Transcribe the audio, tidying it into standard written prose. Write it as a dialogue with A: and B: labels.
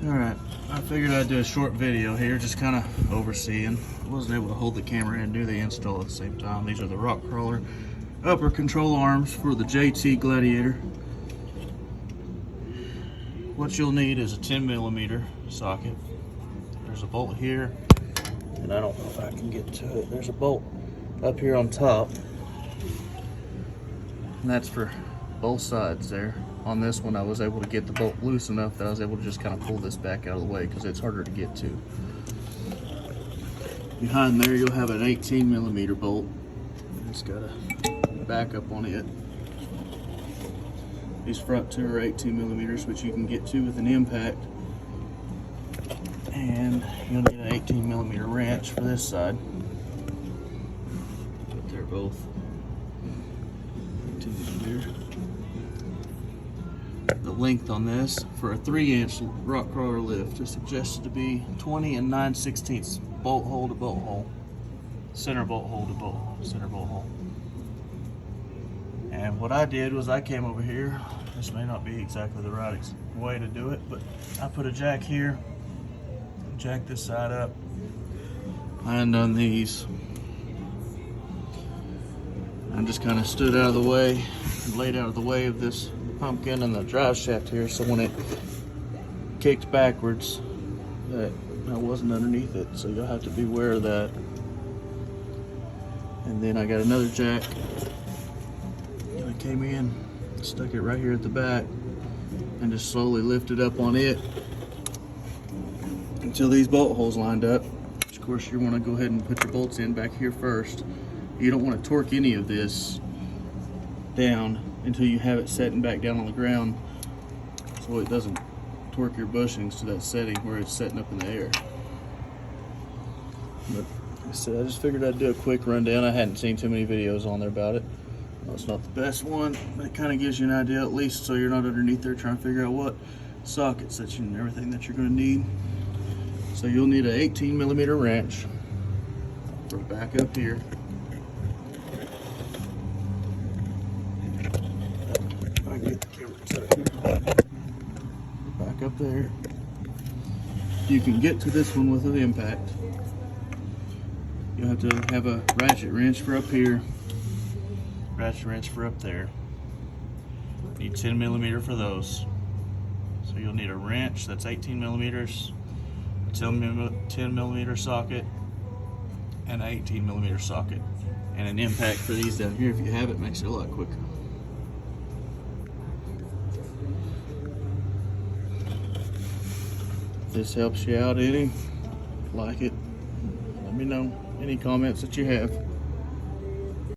A: Alright, I figured I'd do a short video here, just kind of overseeing. I wasn't able to hold the camera and do the install at the same time. These are the Rockkrawler upper control arms for the JT Gladiator. What you'll need is a 10mm socket. There's a bolt here, and I don't know if I can get to it. There's a bolt up here on top, and that's for both sides there. On this one, I was able to get the bolt loose enough that I was able to just kind of pull this back out of the way because it's harder to get to. Behind there, you'll have an 18mm bolt. It's got a backup on it. These front two are 18mm, which you can get to with an impact. And you'll need an 18mm wrench for this side. But they're both 18mm. The length on this for a 3-inch Rockkrawler lift is suggested to be 20 and 9/16 bolt hole to bolt hole, center bolt hole to bolt hole, center bolt hole. And what I did was I came over here. This may not be exactly the right way to do it, but I put a jack here, jack this side up. I undone these. I just kind of stood out of the way, laid out of the way of this pumpkin and the drive shaft here, so when it kicked backwards, that I wasn't underneath it. So you'll have to be aware of that. And then I got another jack. I came in, stuck it right here at the back, and just slowly lifted up on it until these bolt holes lined up. Of course, you want to go ahead and put your bolts in back here first. You don't want to torque any of this down until you have it setting back down on the ground, so it doesn't torque your bushings to that setting where it's setting up in the air. But like I said, I just figured I'd do a quick rundown. I hadn't seen too many videos on there about it. Well, it's not the best one, but it kind of gives you an idea, at least, so you're not underneath there trying to figure out what sockets that you and everything that you're going to need. So you'll need an 18mm wrench for back up here. Get the camera set here. Back up there. You can get to this one with an impact. You'll have to have a ratchet wrench for up here, ratchet wrench for up there. Need 10mm for those. So you'll need a wrench that's 18mm, a 10mm socket, and an 18mm socket, and an impact for these down here. If you have it, makes it a lot quicker. If this helps you out any, like it, let me know. Any comments that you have.